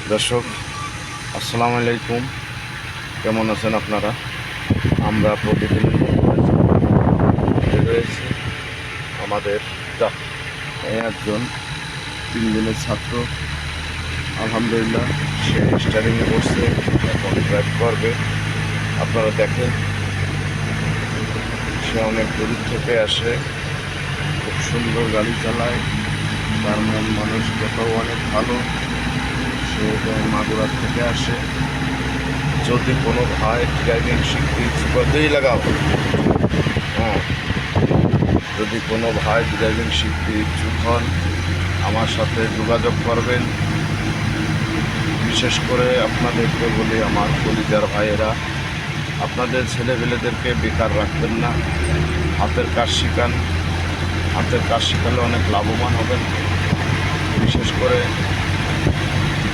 দর্শক আসসালামু আলাইকুম, কেমন আছেন আপনারা? আমরা প্রতিদিন রয়েছি আমাদের একজন 3 দিনের ছাত্র, আলহামদুলিল্লাহ সে স্টার্টিংয়ে বসছে, এখন ড্রাইভ করবে। আপনারা দেখেন সে অনেক দূর থেকে আসে, খুব সুন্দর গাড়ি চালায়, তার মন মানসিকতাও অনেক ভালো। সে মাগুরার থেকে আসে। যদি কোনো ভাই ড্রাইভিং শিখতে ইচ্ছুক লাগাও, হ্যাঁ, যদি কোনো ভাই ড্রাইভিং শিখতে ইচ্ছুক হন আমার সাথে যোগাযোগ করবেন। বিশেষ করে আপনাদেরকে বলি, আমার কলিজার ভাইয়েরা, আপনাদের ছেলেপেলেদেরকে বেকার রাখবেন না, হাতের কাজ শিখান। হাতের কাজ শিখালে অনেক লাভবান হবেন। বিশেষ করে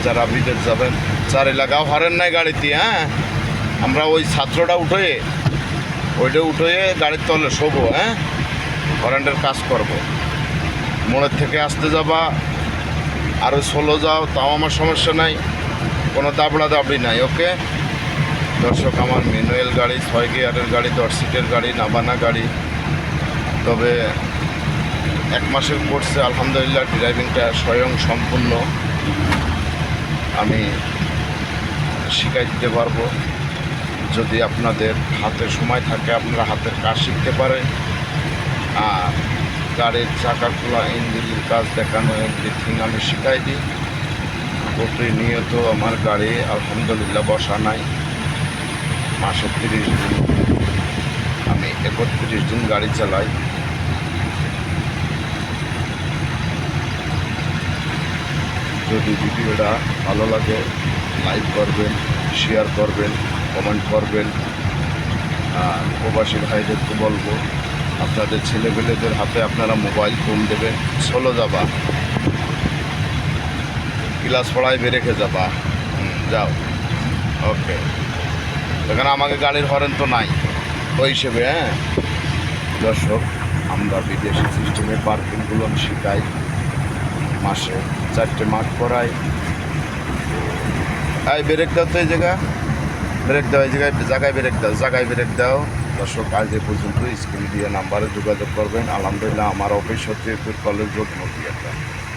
যারা বিদেশ যাবেন, চার এলাকাও হারেন নাই গাড়িতে, হ্যাঁ, আমরা ওই ছাত্রটা ওইটা উঠে গাড়ির তলে শোবো, হ্যাঁ, কারেন্টের কাজ করব। মোড়ের থেকে আসতে যাবা আরও সোলো যাও, তাও আমার সমস্যা নাই, কোনো দাবড়া দাবড়ি নাই। ওকে দর্শক, আমার ম্যানুয়াল গাড়ি, 6 গিয়ারের গাড়ি, 10 সিটের গাড়ি, নাবানা গাড়ি। তবে 1 মাসের কোর্সে আলহামদুলিল্লাহ ড্রাইভিংটা স্বয়ং সম্পূর্ণ আমি শিখাই দিতে পারবো। যদি আপনাদের হাতে সময় থাকে, আপনারা হাতের কাজ শিখতে পারেন। আর গাড়ির চাকা খোলা, ইঞ্জিনের কাজ দেখানো, এভরিথিং আমি শিখাই দিই। প্রতিনিয়ত আমার গাড়ি আলহামদুলিল্লাহ বসা নাই। মাসে 30 দিন, আমি 31 দিন গাড়ি চালাই। যদি ভিডিওটা ভালো লাগে লাইক করবেন, শেয়ার করবেন, কমেন্ট করবেন। আর প্রবাসী ভাইদেরকে বলবো, আপনাদের ছেলেপেলেদের হাতে আপনারা মোবাইল ফোন দেবেন। চলো যাবা, ক্লাস পড়ায় বেরেখে যাবা, যাও। ওকে, এখানে আমাকে গাড়ির হরেন তো নাই ওই হিসেবে, হ্যাঁ। দর্শক, আমরা বিদেশি সিস্টেমে পার্কিংগুলো শিখাই, মাসে 4টে মাঠ করাই। এই ব্রেক দাও তো, এই ব্রেক দাও, এই জায়গায় ব্রেক দাও। দর্শক, আজ এ পর্যন্ত। স্ক্রিন দিয়ে নাম্বারে যোগাযোগ করবেন। আলহামদুলিল্লাহ আমার অফিস হচ্ছে কলেজ রোড, মতিয়া।